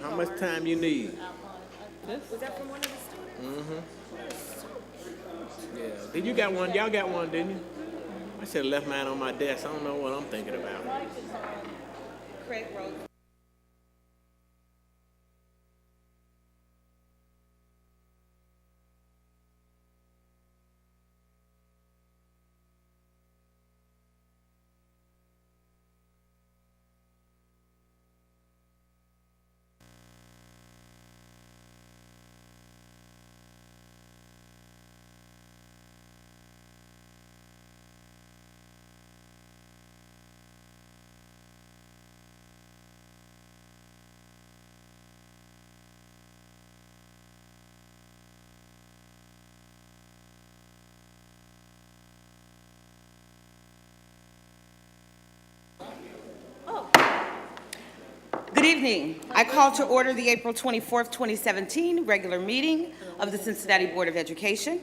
How much time you need? Was that from one of the students? Yeah. Did you got one? Y'all got one, didn't you? I should have left mine on my desk. I don't know what I'm thinking about. Craig Rose. Good evening. I call to order the April 24th, 2017 regular meeting of the Cincinnati Board of Education.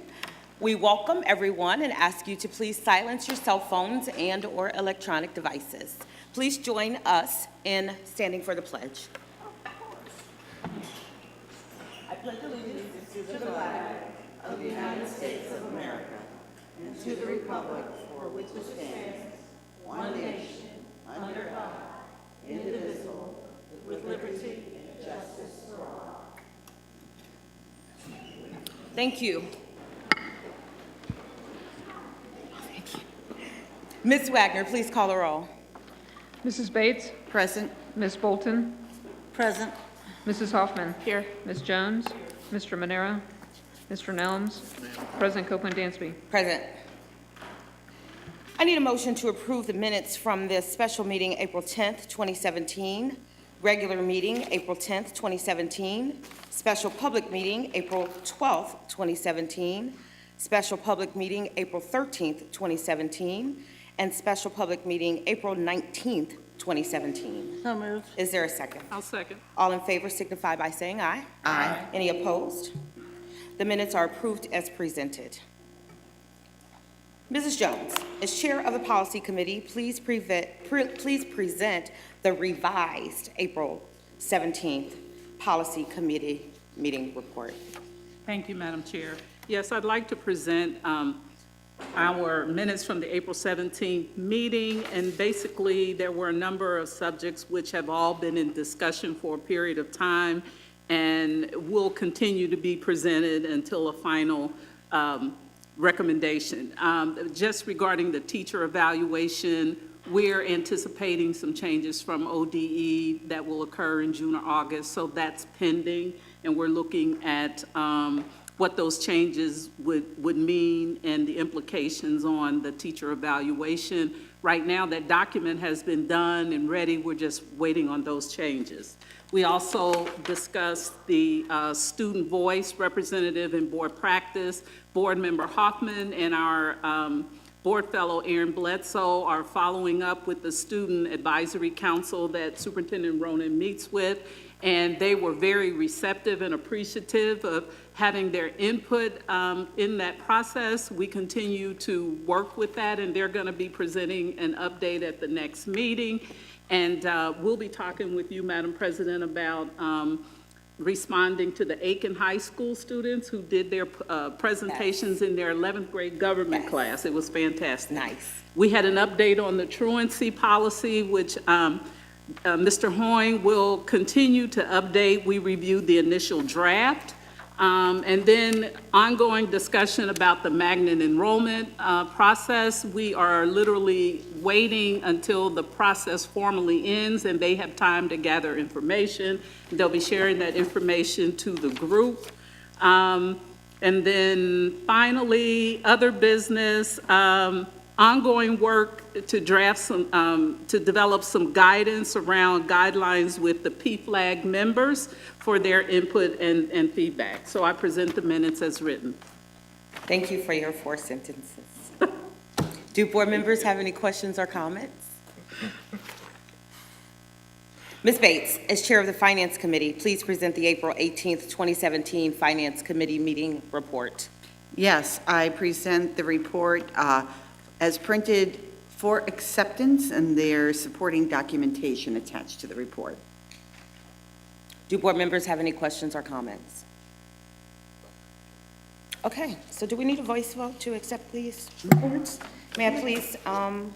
We welcome everyone and ask you to please silence your cell phones and/or electronic devices. Please join us in standing for the pledge. I pledge allegiance to the flag of the United States of America and to the republic for which it stands, one nation, under God, indivisible, with liberty and justice for all. Thank you. Thank you. Ms. Wagner, please call the roll. Mrs. Bates? Present. Ms. Bolton? Present. Mrs. Hoffman? Here. Ms. Jones? Mr. Monero? Mr. Nelms? President Copeland-Dansby? Present. I need a motion to approve the minutes from this special meeting, April 10th, 2017, regular meeting, April 10th, 2017, special public meeting, April 12th, 2017, special public meeting, April 13th, 2017, and special public meeting, April 19th, 2017. So moved. Is there a second? I'll second. All in favor signify by saying aye. Aye. Any opposed? The minutes are approved as presented. Mrs. Jones, as chair of the policy committee, please present the revised April 17th policy committee meeting report. Thank you, Madam Chair. Yes, I'd like to present our minutes from the April 17th meeting, and basically there were a number of subjects which have all been in discussion for a period of time and will continue to be presented until a final recommendation. Just regarding the teacher evaluation, we're anticipating some changes from ODE that will occur in June or August, so that's pending, and we're looking at what those changes would mean and the implications on the teacher evaluation. Right now, that document has been done and ready. We're just waiting on those changes. We also discussed the student voice representative in board practice. Board member Hoffman and our board fellow Aaron Bledsoe are following up with the student advisory council that Superintendent Ronan meets with, and they were very receptive and appreciative of having their input in that process. We continue to work with that, and they're going to be presenting an update at the next meeting. And we'll be talking with you, Madam President, about responding to the Aiken High School students who did their presentations in their 11th grade government class. It was fantastic. Nice. We had an update on the truancy policy, which Mr. Hoying will continue to update. We reviewed the initial draft. And then ongoing discussion about the magnet enrollment process. We are literally waiting until the process formally ends and they have time to gather information. They'll be sharing that information to the group. And then finally, other business, ongoing work to draft some, to develop some guidance around guidelines with the PFLAG members for their input and feedback. So I present the minutes as written. Thank you for your 4 sentences. Do board members have any questions or comments? Ms. Bates, as chair of the Finance Committee, please present the April 18th, 2017 Finance Committee meeting report. Yes, I present the report as printed for acceptance, and there's supporting documentation attached to the report. Do board members have any questions or comments? Okay, so do we need a voice vote to accept these reports? May I please have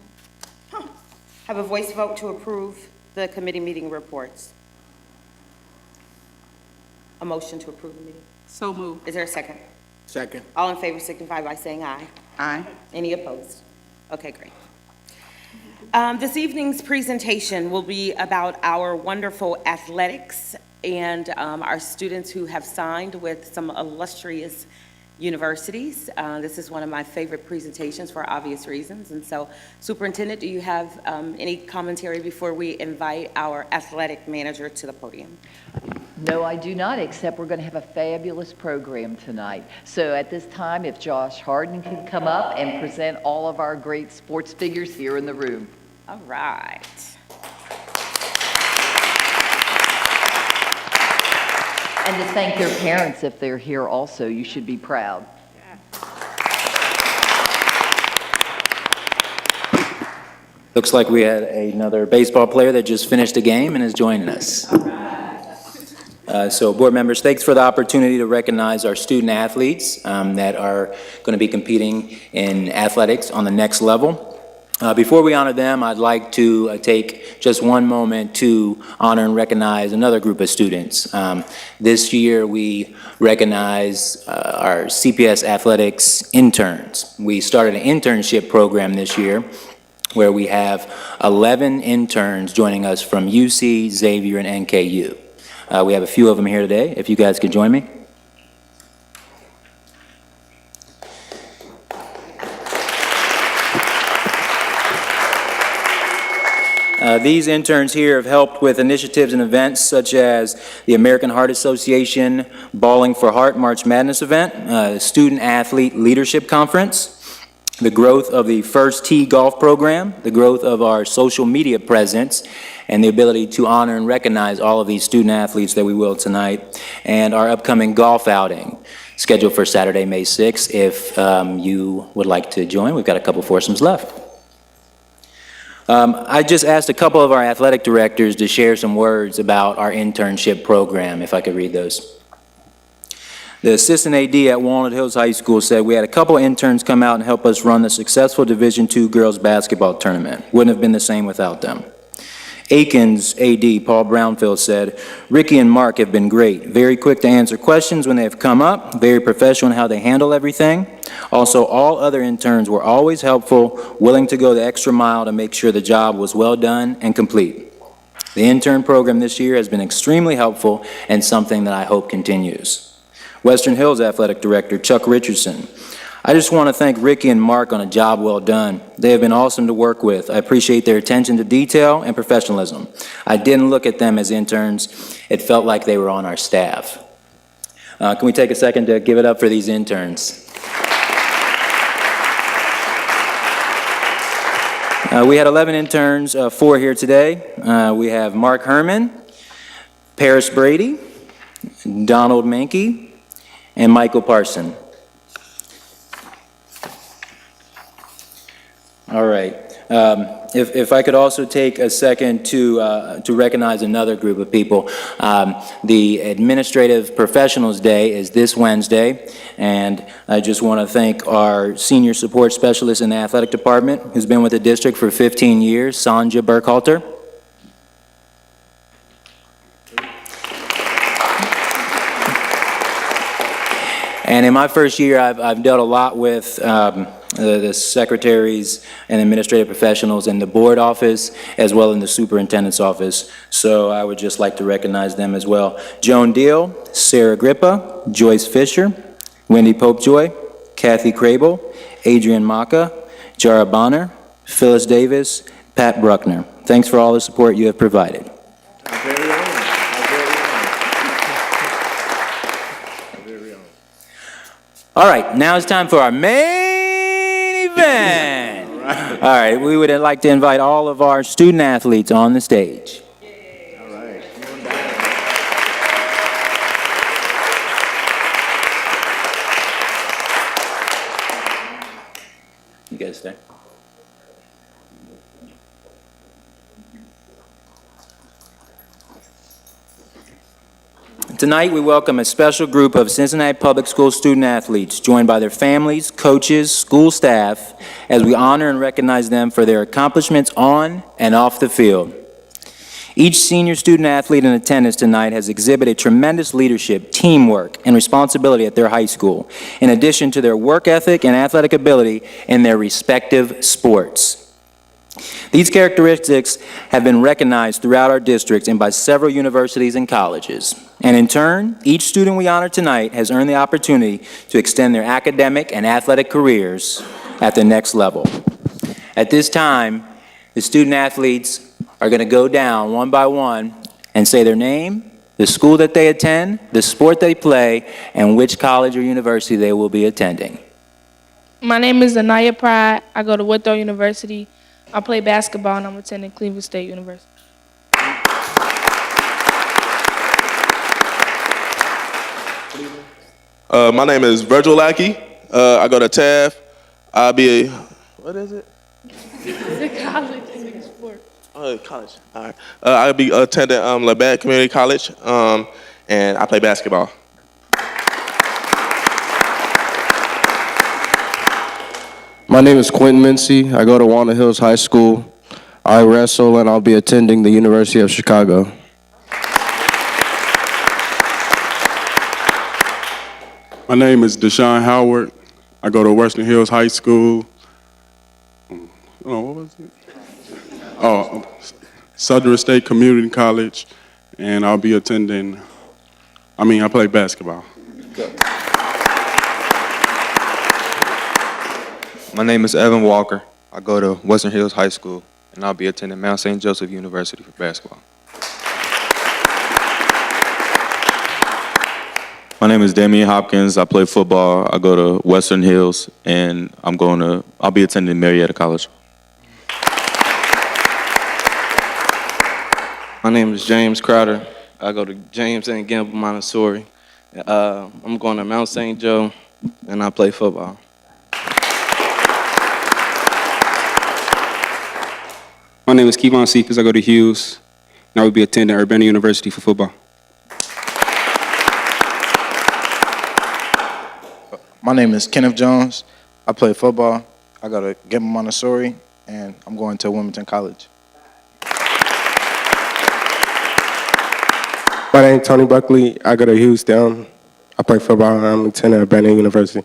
a voice vote to approve the committee meeting reports? A motion to approve the meeting. So moved. Is there a second? Second. All in favor signify by saying aye. Aye. Any opposed? Okay, great. This evening's presentation will be about our wonderful athletics and our students who have signed with some illustrious universities. This is one of my favorite presentations for obvious reasons. And so, Superintendent, do you have any commentary before we invite our athletic manager to the podium? No, I do not, except we're going to have a fabulous program tonight. So at this time, if Josh Harden can come up and present all of our great sports figures here in the room. All right. And to thank their parents if they're here also. You should be proud. Looks like we had another baseball player that just finished a game and is joining us. So board members, thanks for the opportunity to recognize our student athletes that are going to be competing in athletics on the next level. Before we honor them, I'd like to take just one moment to honor and recognize another group of students. This year, we recognize our CPS athletics interns. We started an internship program this year where we have 11 interns joining us from UC, Xavier, and NKU. We have a few of them here today, if you guys could join me. These interns here have helped with initiatives and events such as the American Heart Association Bowling for Heart March Madness event, the Student Athlete Leadership Conference, the growth of the First Tee Golf program, the growth of our social media presence, and the ability to honor and recognize all of these student athletes that we will tonight, and our upcoming golf outing scheduled for Saturday, May 6th. If you would like to join, we've got a couple foursomes left. I just asked a couple of our athletic directors to share some words about our internship program, if I could read those. The assistant AD at Walnut Hills High School said, "We had a couple interns come out and help us run the successful Division II girls basketball tournament. Wouldn't have been the same without them." Aiken's AD, Paul Brownfield, said, "Ricky and Mark have been great. Very quick to answer questions when they have come up. Very professional in how they handle everything. Also, all other interns were always helpful, willing to go the extra mile to make sure the job was well done and complete. The intern program this year has been extremely helpful and something that I hope continues." Western Hills Athletic Director Chuck Richardson, "I just want to thank Ricky and Mark on a job well done. They have been awesome to work with. I appreciate their attention to detail and professionalism. I didn't look at them as interns. It felt like they were on our staff." Can we take a second to give it up for these interns? We had 11 interns, 4 here today. We have Mark Herman, Paris Brady, Donald Mankey, and Michael Parson. All right. If I could also take a second to recognize another group of people. The Administrative Professionals Day is this Wednesday, and I just want to thank our Senior Support Specialist in the Athletic Department, who's been with the district for 15 years, Sanja Burkhalter. And in my first year, I've dealt a lot with the secretaries and administrative professionals in the board office, as well in the superintendent's office. So I would just like to recognize them as well. Joan Deal, Sarah Grippa, Joyce Fisher, Wendy Popejoy, Kathy Crable, Adrian Maka, Jara Bonner, Phyllis Davis, Pat Bruckner. Thanks for all the support you have provided. All right, now it's time for our main event. All right, we would like to invite all of our student athletes on the stage. All right. You guys stay. Tonight, we welcome a special group of Cincinnati Public School student athletes, joined by their families, coaches, school staff, as we honor and recognize them for their accomplishments on and off the field. Each senior student athlete in attendance tonight has exhibited tremendous leadership, teamwork, and responsibility at their high school, in addition to their work ethic and athletic ability in their respective sports. These characteristics have been recognized throughout our districts and by several universities and colleges. And in turn, each student we honor tonight has earned the opportunity to extend their academic and athletic careers at the next level. At this time, the student athletes are going to go down one by one and say their name, the school that they attend, the sport they play, and which college or university they will be attending. My name is Anaya Pride. I go to Withrow University. I play basketball, and I'm attending Cleveland State University. My name is Virgil Lackey. I go to TAF. I'll be what is it? It's a college in sport. Oh, college. All right. I'll be attending Labatt Community College, and I play basketball. My name is Quentin Mincy. I go to Walnut Hills High School. I wrestle, and I'll be attending the University of Chicago. My name is Deshaun Howard. I go to Western Hills High School. Oh, what was it? Oh, Southern State Community College, and I'll be attending, I play basketball. My name is Evan Walker. I go to Western Hills High School, and I'll be attending Mount St. Joseph University for basketball. My name is Damian Hopkins. I play football. I go to Western Hills, and I'll be attending Marietta College. My name is James Crowder. I go to James and Gamble Montessori. I'm going to Mount St. Joe, and I play football. My name is Kevon Cephas. I go to Hughes, and I will be attending Urbana University for football. My name is Kenneth Jones. I play football. I go to Gamble Montessori, and I'm going to Wilmington College. My name is Tony Buckley. I go to Houston. I play football, and I'm attending Urbana University.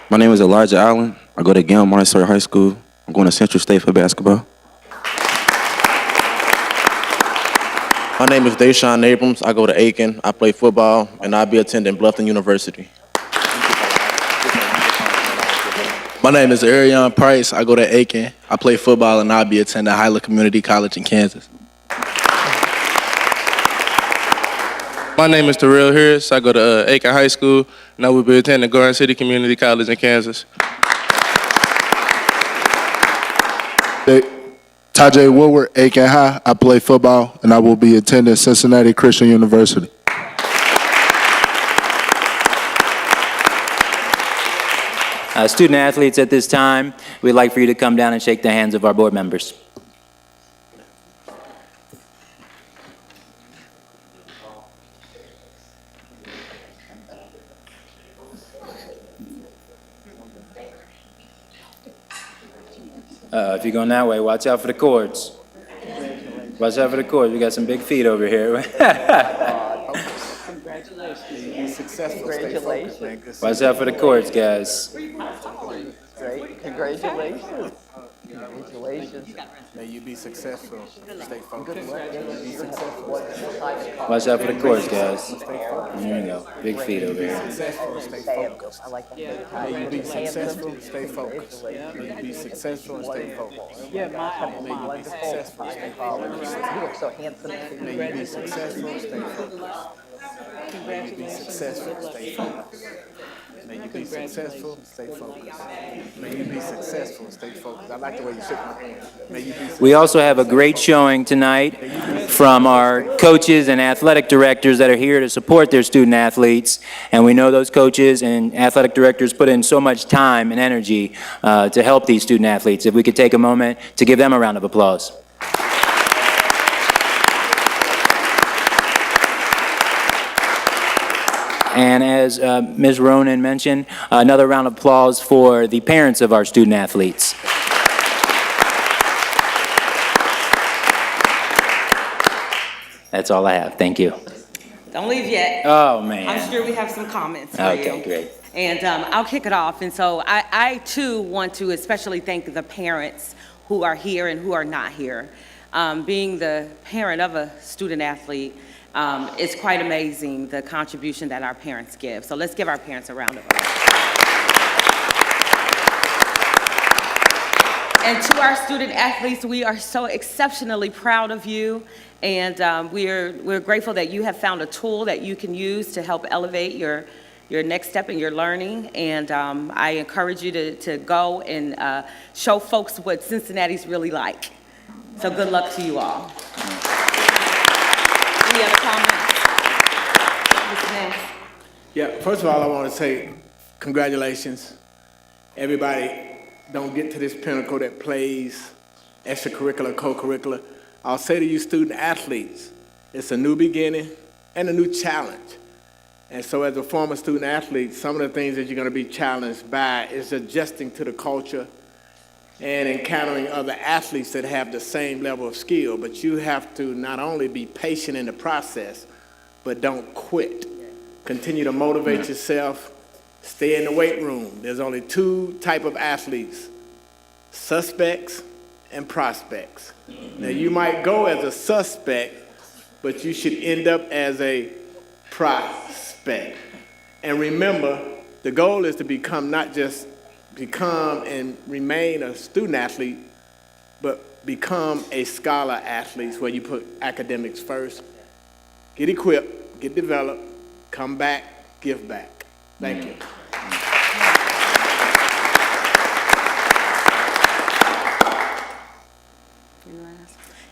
My name is Elijah Allen. I go to Gamble Montessori High School. I'm going to Central State for basketball. My name is Deshaun Abrams. I go to Aiken. I play football, and I'll be attending Bluffton University. My name is Arion Price. I go to Aiken. I play football, and I'll be attending Highland Community College in Kansas. My name is Terrell Harris. I go to Aiken High School, and I will be attending Garden City Community College in Kansas. Tajay Woodward, Aiken High. I play football, and I will be attending Cincinnati Christian University. Student athletes, at this time, we'd like for you to come down and shake the hands of our board members. If you're going that way, watch out for the cords. Watch out for the cords. We got some big feet over here. Congratulations. Watch out for the cords, guys. Great. Congratulations. Congratulations. May you be successful. Stay focused. Be successful. Watch out for the cords, guys. There you go. Big feet over here. Successful. Stay focused. May you be successful. Stay focused. May you be successful and stay focused. Yeah, may you be successful. Stay focused. You look so handsome. May you be successful. Stay focused. May you be successful. Stay focused. May you be successful. Stay focused. May you be successful. Stay focused. I like the way you shook my hand. May you be successful. We also have a great showing tonight from our coaches and athletic directors that are here to support their student athletes. And we know those coaches and athletic directors put in so much time and energy to help these student athletes. If we could take a moment to give them a round of applause. And as Ms. Ronan mentioned, another round of applause for the parents of our student athletes. That's all I have. Thank you. Don't leave yet. Oh, man. I'm sure we have some comments for you. Okay, great. And I'll kick it off. And so I too want to especially thank the parents who are here and who are not here. Being the parent of a student athlete, it's quite amazing the contribution that our parents give. So let's give our parents a round of applause. And to our student athletes, we are so exceptionally proud of you. And we're grateful that you have found a tool that you can use to help elevate your next step in your learning. And I encourage you to go and show folks what Cincinnati's really like. So good luck to you all. Any other comments? Mr. Nance? Yeah, first of all, I want to say congratulations. Everybody don't get to this pinnacle that plays extracurricular, co-curricular. I'll say to you student athletes, it's a new beginning and a new challenge. And so as a former student athlete, some of the things that you're going to be challenged by is adjusting to the culture and encountering other athletes that have the same level of skill. But you have to not only be patient in the process, but don't quit. Continue to motivate yourself. Stay in the weight room. There's only two types of athletes, suspects and prospects. Now, you might go as a suspect, but you should end up as a prospect. And remember, the goal is to become not just become and remain a student athlete, but become a scholar athlete where you put academics first. Get equipped, get developed, come back, give back. Thank you.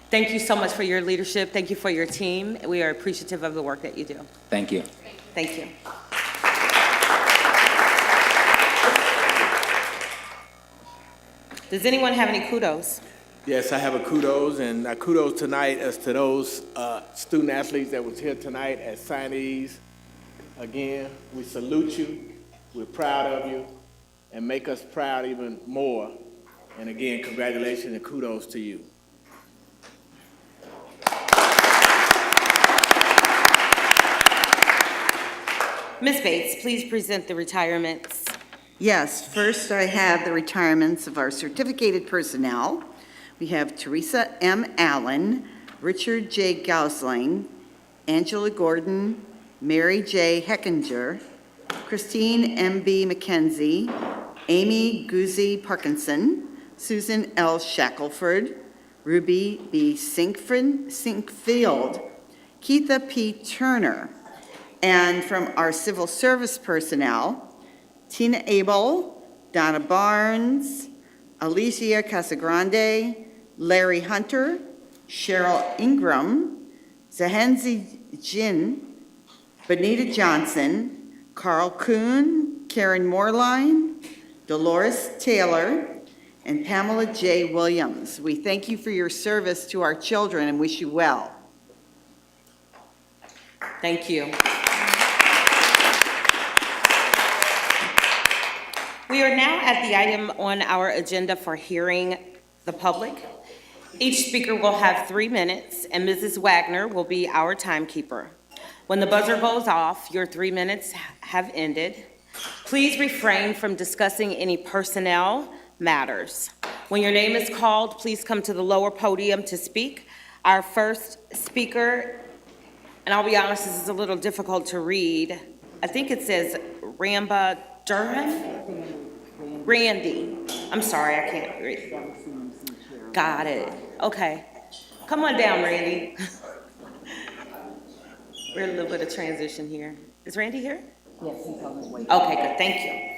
Thank you so much for your leadership. Thank you for your team. We are appreciative of the work that you do. Thank you. Thank you. Does anyone have any kudos? Yes, I have a kudos, and kudos tonight as to those student athletes that was here tonight as signees. Again, we salute you. We're proud of you, and make us proud even more. And again, congratulations and kudos to you. Ms. Bates, please present the retirements. Yes, first I have the retirements of our certificated personnel. We have Teresa M. Allen, Richard J. Gausling, Angela Gordon, Mary J. Heckinger, Christine M.B. McKenzie, Amy Guzzi Parkinson, Susan L. Shackelford, Ruby B. Sinkfield, Keitha P. Turner, and from our civil service personnel, Tina Abel, Donna Barnes, Alicia Casagrande, Larry Hunter, Cheryl Ingram, Zahenzi Jin, Benita Johnson, Carl Kuhn, Karen Moorline, Dolores Taylor, and Pamela J. Williams. We thank you for your service to our children and wish you well. Thank you. We are now at the item on our agenda for hearing the public. Each speaker will have 3 minutes, and Mrs. Wagner will be our timekeeper. When the buzzer goes off, your 3 minutes have ended. Please refrain from discussing any personnel matters. When your name is called, please come to the lower podium to speak. Our first speaker, and I'll be honest, this is a little difficult to read. I think it says Ramba Durham? Randy. I'm sorry, I can't read. Got it. Okay. Come on down, Randy. We're in a little bit of transition here. Is Randy here? Yes, he's on his way. Okay, good. Thank you.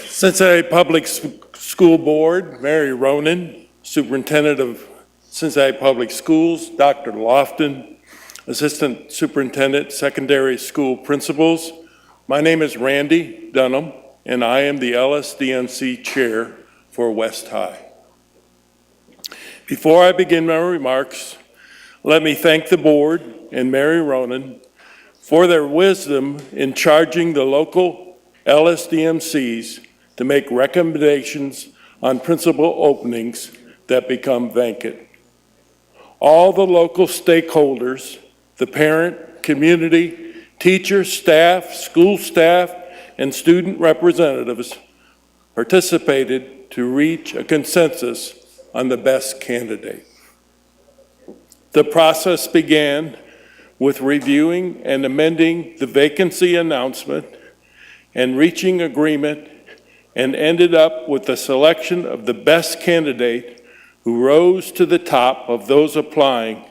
Cincinnati Public School Board, Mary Ronan, Superintendent of Cincinnati Public Schools, Dr. Lofton, Assistant Superintendent, Secondary School Principals. My name is Randy Dunham, and I am the LSDMC Chair for West High. Before I begin my remarks, let me thank the board and Mary Ronan for their wisdom in charging the local LSDMCs to make recommendations on principal openings that become vacant. All the local stakeholders, the parent, community, teachers, staff, school staff, and student representatives participated to reach a consensus on the best candidate. The process began with reviewing and amending the vacancy announcement and reaching agreement, and ended up with the selection of the best candidate who rose to the top of those applying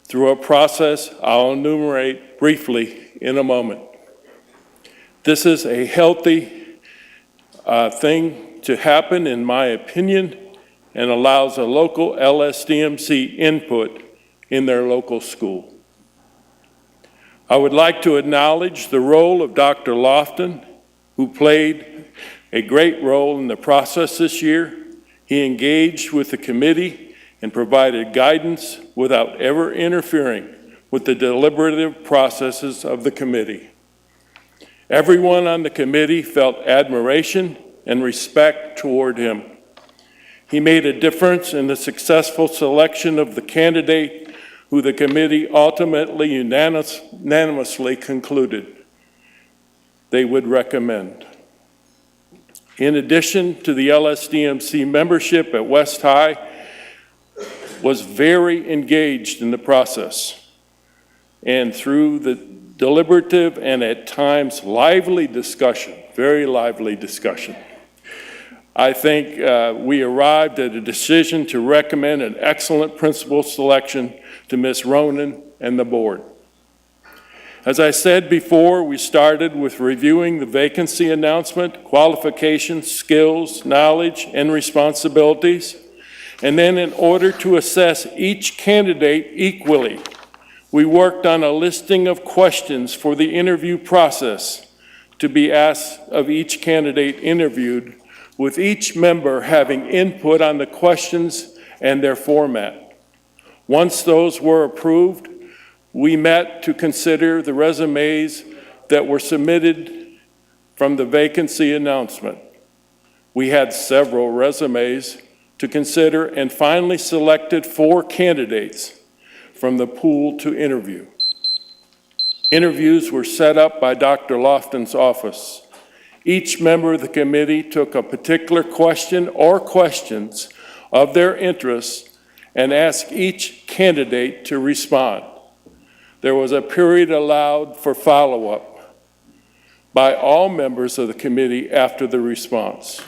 through a process I'll enumerate briefly in a moment. This is a healthy thing to happen, in my opinion, and allows a local LSDMC input in their local school. I would like to acknowledge the role of Dr. Lofton, who played a great role in the process this year. He engaged with the committee and provided guidance without ever interfering with the deliberative processes of the committee. Everyone on the committee felt admiration and respect toward him. He made a difference in the successful selection of the candidate who the committee ultimately unanimously concluded they would recommend. In addition to the LSDMC membership at West High was very engaged in the process, and through the deliberative and at times lively discussion, very lively discussion, I think we arrived at a decision to recommend an excellent principal selection to Ms. Ronan and the board. As I said before, we started with reviewing the vacancy announcement, qualifications, skills, knowledge, and responsibilities. And then in order to assess each candidate equally, we worked on a listing of questions for the interview process to be asked of each candidate interviewed, with each member having input on the questions and their format. Once those were approved, we met to consider the resumes that were submitted from the vacancy announcement. We had several resumes to consider and finally selected 4 candidates from the pool to interview. Interviews were set up by Dr. Lofton's office. Each member of the committee took a particular question or questions of their interest and asked each candidate to respond. There was a period allowed for follow-up by all members of the committee after the response.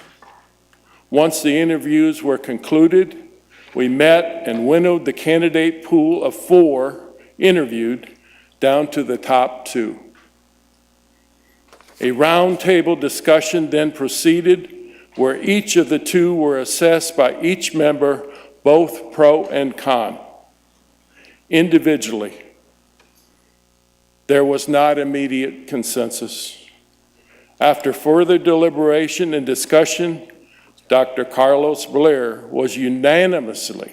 Once the interviews were concluded, we met and winnowed the candidate pool of 4 interviewed down to the top 2. A roundtable discussion then proceeded where each of the 2 were assessed by each member, both pro and con. Individually, there was not immediate consensus. After further deliberation and discussion, Dr. Carlos Blair was unanimously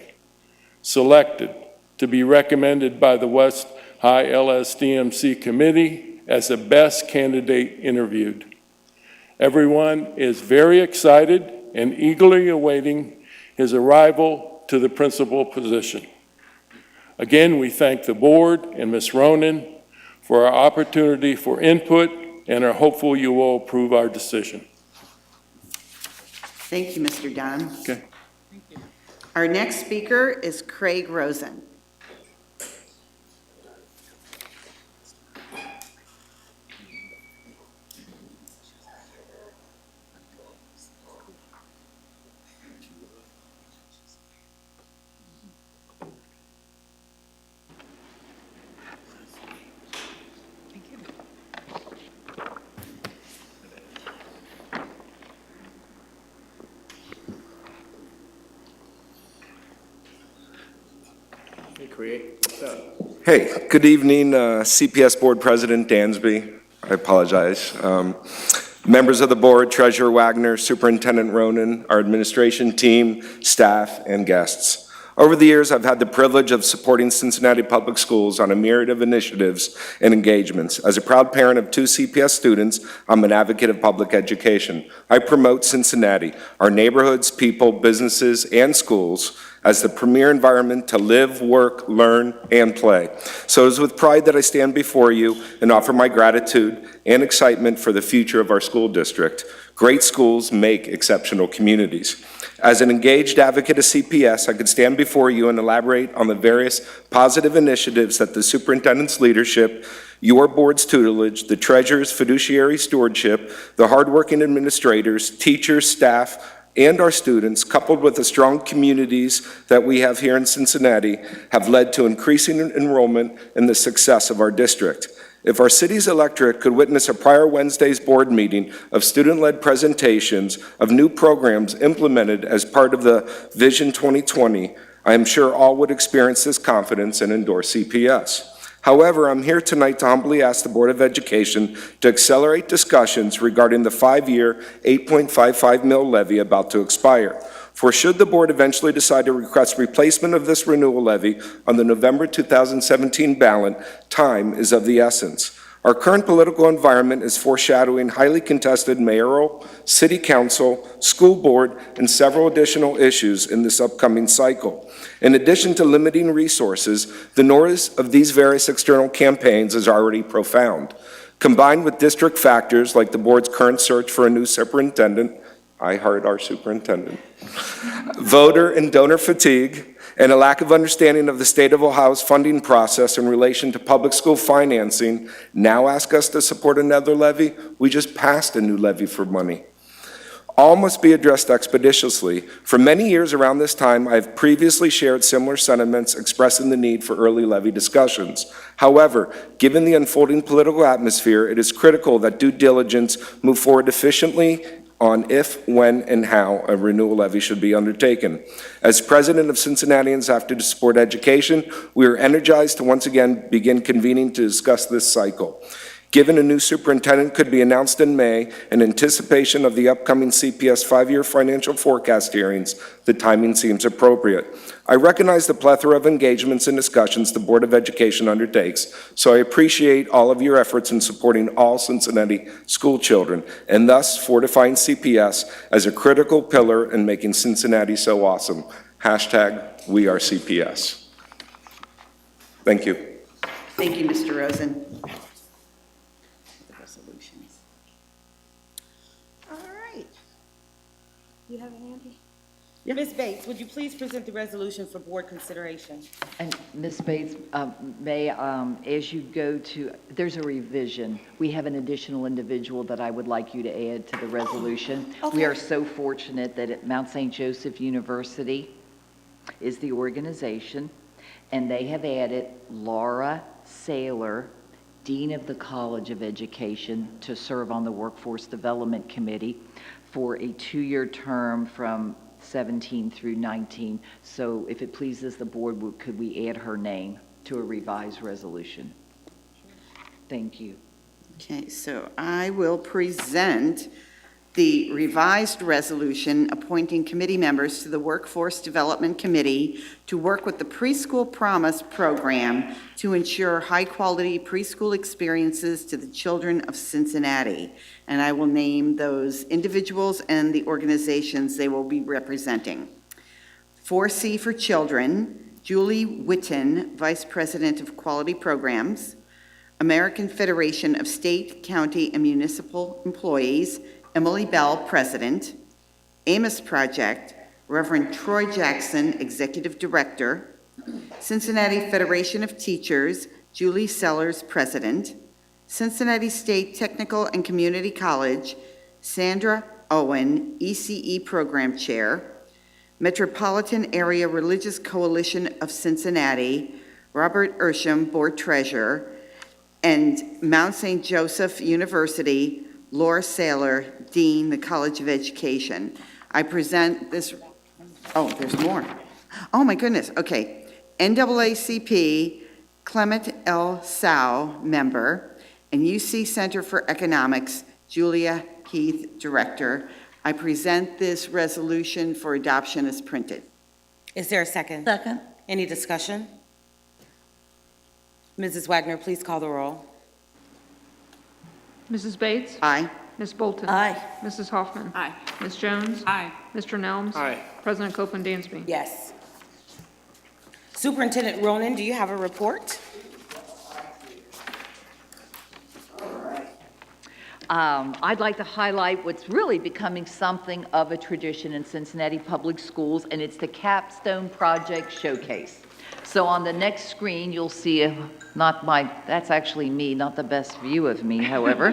selected to be recommended by the West High LSDMC committee as the best candidate interviewed. Everyone is very excited and eagerly awaiting his arrival to the principal position. Again, we thank the board and Ms. Ronan for our opportunity for input and are hopeful you will approve our decision. Thank you, Mr. Dunham. Okay. Our next speaker is Craig Rosen. Hey, Craig, what's up? Hey, good evening, CPS Board President Dansby. I apologize. Members of the board, Treasurer Wagner, Superintendent Ronan, our administration team, staff, and guests. Over the years, I've had the privilege of supporting Cincinnati Public Schools on a myriad of initiatives and engagements. As a proud parent of 2 CPS students, I'm an advocate of public education. I promote Cincinnati, our neighborhoods, people, businesses, and schools as the premier environment to live, work, learn, and play. So it is with pride that I stand before you and offer my gratitude and excitement for the future of our school district. Great schools make exceptional communities. As an engaged advocate of CPS, I could stand before you and elaborate on the various positive initiatives that the superintendent's leadership, your board's tutelage, the treasurer's fiduciary stewardship, the hardworking administrators, teachers, staff, and our students, coupled with the strong communities that we have here in Cincinnati, have led to increasing enrollment and the success of our district. If our city's electorate could witness a prior Wednesday's board meeting of student-led presentations of new programs implemented as part of the Vision 2020, I am sure all would experience this confidence and endorse CPS. However, I'm here tonight to humbly ask the Board of Education to accelerate discussions regarding the 5-year, $8.55 million levy about to expire. For should the board eventually decide to request replacement of this renewal levy on the November 2017 ballot, time is of the essence. Our current political environment is foreshadowing highly contested mayoral, city council, school board, and several additional issues in this upcoming cycle. In addition to limiting resources, the noise of these various external campaigns is already profound. Combined with district factors like the board's current search for a new superintendent, I heard our superintendent, voter and donor fatigue, and a lack of understanding of the state of Ohio's funding process in relation to public school financing, now ask us to support another levy. We just passed a new levy for money. All must be addressed expeditiously. For many years around this time, I have previously shared similar sentiments expressing the need for early levy discussions. However, given the unfolding political atmosphere, it is critical that due diligence move forward efficiently on if, when, and how a renewal levy should be undertaken. As president of Cincinnatians After to Support Education, we are energized to once again begin convening to discuss this cycle. Given a new superintendent could be announced in May in anticipation of the upcoming CPS 5-year financial forecast hearings, the timing seems appropriate. I recognize the plethora of engagements and discussions the Board of Education undertakes, so I appreciate all of your efforts in supporting all Cincinnati school children, and thus fortifying CPS as a critical pillar in making Cincinnati so awesome. Hashtag We Are CPS. Thank you. Thank you, Mr. Rosen. You have it, Andy? Yeah. Ms. Bates, would you please present the resolution for board consideration? And Ms. Bates, as you go to, there's a revision. We have an additional individual that I would like you to add to the resolution. Okay. We are so fortunate that at Mount St. Joseph University is the organization, and they have added Laura Saylor, Dean of the College of Education, to serve on the Workforce Development Committee for a 2-year term from 17 through 19. So if it pleases the board, could we add her name to a revised resolution? Thank you. Okay, so I will present the revised resolution appointing committee members to the Workforce Development Committee to work with the Preschool Promise program to ensure high-quality preschool experiences to the children of Cincinnati. And I will name those individuals and the organizations they will be representing. 4C for Children, Julie Witten, Vice President of Quality Programs. American Federation of State, County, and Municipal Employees, Emily Bell, President. Amos Project, Reverend Troy Jackson, Executive Director. Cincinnati Federation of Teachers, Julie Sellers, President. Cincinnati State Technical and Community College, Sandra Owen, ECE Program Chair. Metropolitan Area Religious Coalition of Cincinnati, Robert Ersham, Board Treasurer. And Mount St. Joseph University, Laura Saylor, Dean, the College of Education. I present this, oh, there's more. Oh my goodness, okay. NAACP, Clement L. Sau, member, and UC Center for Economics, Julia Heath, director. I present this resolution for adoption as printed. Is there a second? Second. Any discussion? Mrs. Wagner, please call the roll. Mrs. Bates? Aye. Ms. Bolton? Aye. Mrs. Hoffman? Aye. Ms. Jones? Aye. Mr. Nelms? Aye. President Copeland Dansby? Yes. Superintendent Ronan, do you have a report? I'd like to highlight what's really becoming something of a tradition in Cincinnati Public Schools, and it's the Capstone Project Showcase. So on the next screen, you'll see that's actually me, not the best view of me, however.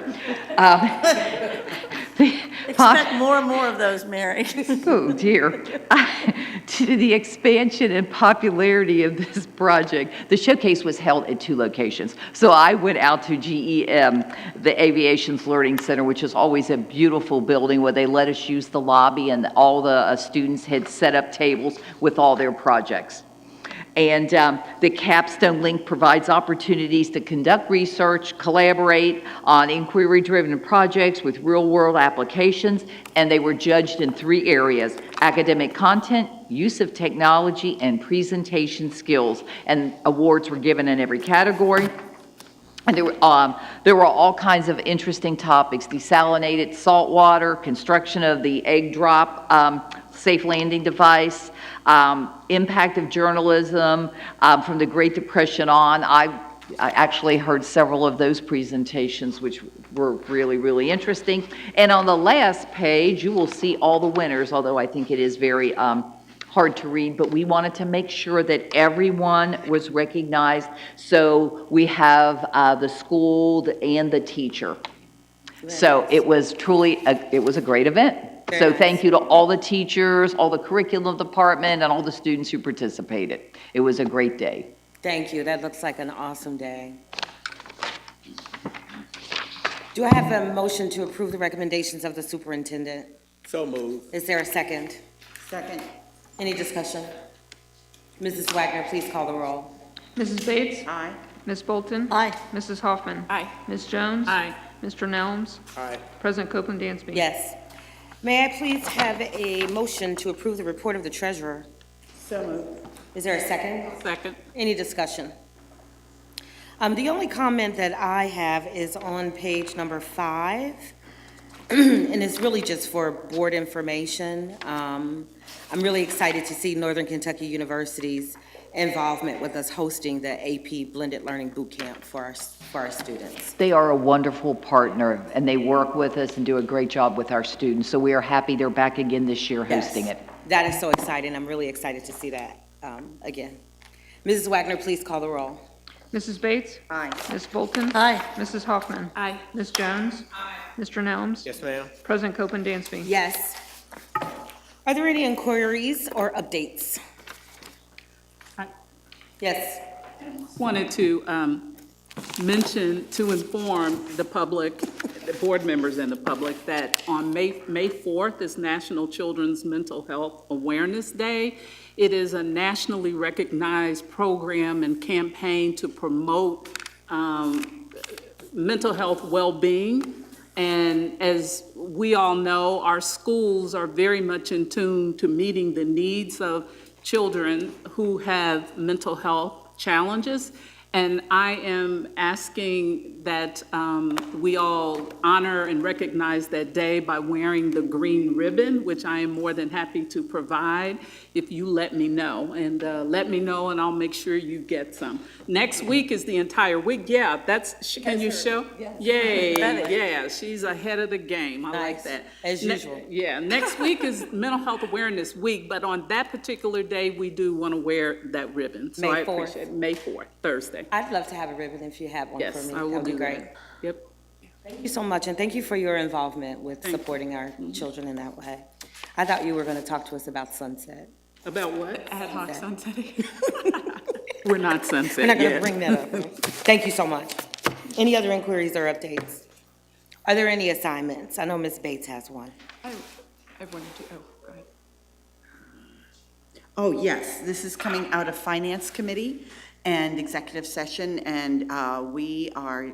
Expect more and more of those, Mary. Oh, dear. Due to the expansion and popularity of this project, the showcase was held at 2 locations. So I went out to GEM, the Aviation's Learning Center, which is always a beautiful building where they let us use the lobby, and all the students had set up tables with all their projects. And the Capstone link provides opportunities to conduct research, collaborate on inquiry-driven projects with real-world applications, and they were judged in 3 areas: academic content, use of technology, and presentation skills. And awards were given in every category. And there were all kinds of interesting topics: desalinated salt water, construction of the egg drop safe landing device, impact of journalism from the Great Depression on. I actually heard several of those presentations, which were really, really interesting. And on the last page, you will see all the winners, although I think it is very hard to read, but we wanted to make sure that everyone was recognized. So we have the school and the teacher. So it was truly, it was a great event. So thank you to all the teachers, all the curriculum department, and all the students who participated. It was a great day. Thank you. That looks like an awesome day. Do I have a motion to approve the recommendations of the superintendent? So moved. Is there a second? Second. Any discussion? Mrs. Wagner, please call the roll. Mrs. Bates? Aye. Ms. Bolton? Aye. Mrs. Hoffman? Aye. Ms. Jones? Aye. Mr. Nelms? Aye. President Copeland Dansby? Yes. May I please have a motion to approve the report of the treasurer? So moved. Is there a second? Second. Any discussion? The only comment that I have is on page number 5, and it's really just for board information. I'm really excited to see Northern Kentucky University's involvement with us hosting the AP Blended Learning Boot Camp for our students. They are a wonderful partner, and they work with us and do a great job with our students. So we are happy they're back again this year hosting it. That is so exciting. I'm really excited to see that again. Mrs. Wagner, please call the roll. Mrs. Bates? Aye. Ms. Bolton? Aye. Mrs. Hoffman? Aye. Ms. Jones? Aye. Mr. Nelms? Yes, ma'am. President Copeland Dansby? Yes. Are there any inquiries or updates? Yes. Wanted to mention, to inform the public, the board members and the public, that on May 4th is National Children's Mental Health Awareness Day. It is a nationally recognized program and campaign to promote mental health well-being. And as we all know, our schools are very much in tune to meeting the needs of children who have mental health challenges. And I am asking that we all honor and recognize that day by wearing the green ribbon, which I am more than happy to provide if you let me know. And let me know, and I'll make sure you get some. Next week is the entire week. Yeah, can you show? Yes. Yay, yeah, she's ahead of the game. I like that. As usual. Yeah, next week is Mental Health Awareness Week, but on that particular day, we do want to wear that ribbon. So May I 4th. appreciate it. May 4th, Thursday. I'd love to have a ribbon if you have one for Yes, me. I will That would be do great. that. Yep. Thank you so much, and thank you for your involvement with supporting our children in that way. I thought you were going to talk to us about Sunset. About what? Ad hoc sunsetting? We're not sunset We're not going to yet. bring that up. Thank you so much. Any other inquiries or updates? Are there any assignments? I know Ms. Bates has one. Go ahead. Oh, yes, this is coming out of Finance Committee, and executive session, and we are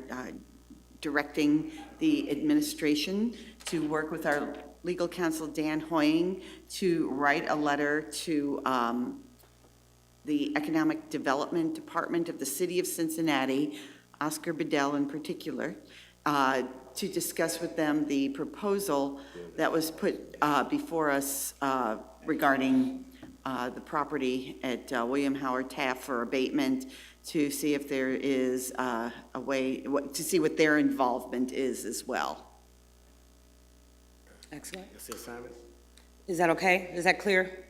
directing the administration to work with our legal counsel, Dan Hoying, to write a letter to the Economic Development Department of the City of Cincinnati, Oscar Bedell in particular, to discuss with them the proposal that was put before us regarding the property at William Howard Taft for abatement, to see if there is a way, to see what their involvement is as well. Excellent. That's the assignment. Is that okay? Is that clear?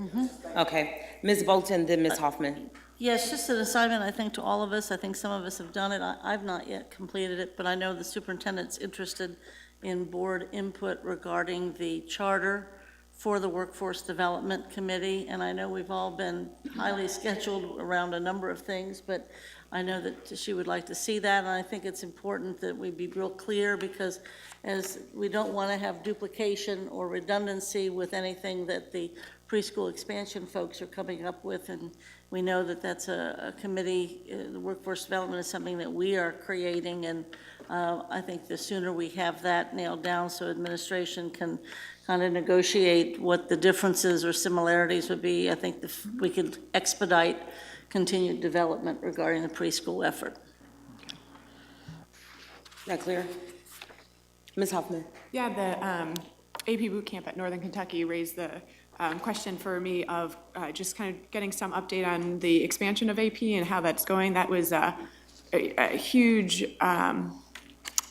Okay. Ms. Bolton, then Ms. Hoffman. Yes, just an assignment, I think, to all of us. I think some of us have done it. I've not yet completed it, but I know the superintendent's interested in board input regarding the charter for the Workforce Development Committee, and I know we've all been highly scheduled around a number of things, but I know that she would like to see that, and I think it's important that we be real clear, because as we don't want to have duplication or redundancy with anything that the preschool expansion folks are coming up with, and we know that that's a committee, the workforce development is something that we are creating, and I think the sooner we have that nailed down so administration can kind of negotiate what the differences or similarities would be, I think we could expedite continued development regarding the preschool effort. Is that clear? Ms. Hoffman. Yeah, the AP boot camp at Northern Kentucky raised the question for me of just kind of getting some update on the expansion of AP and how that's going. That was a huge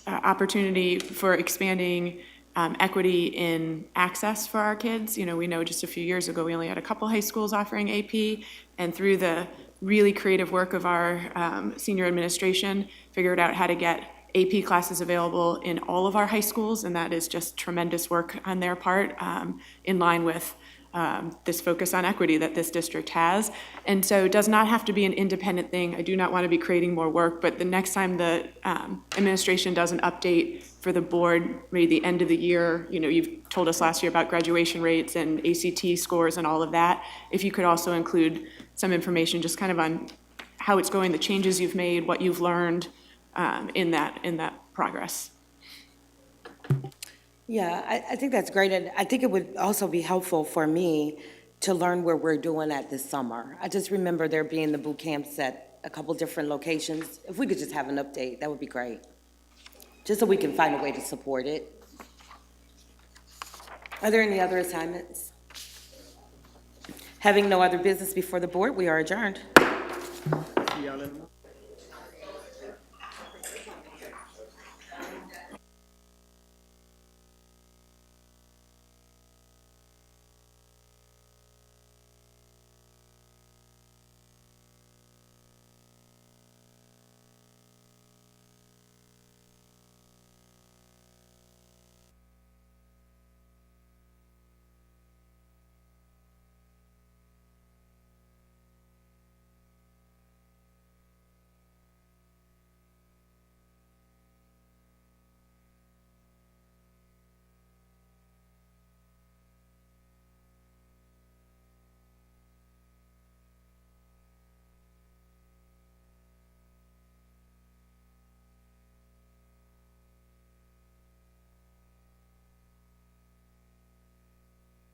opportunity for expanding equity in access for our kids. You know, we know just a few years ago we only had a couple high schools offering AP, and through the really creative work of our senior administration, figured out how to get AP classes available in all of our high schools, and that is just tremendous work on their part, in line with this focus on equity that this district has. And so it does not have to be an independent thing. I do not want to be creating more work, but the next time the administration does an update for the board, maybe the end of the year, you know, you've told us last year about graduation rates and ACT scores and all of that. If you could also include some information just kind of on how it's going, the changes you've made, what you've learned in that progress. Yeah, I think that's great, and I think it would also be helpful for me to learn where we're doing at this summer. I just remember there being the boot camps at a couple different locations. If we could just have an update, that would be great, just so we can find a way to support it. Are there any other assignments? Having no other business before the board, we are adjourned. See y'all in a month.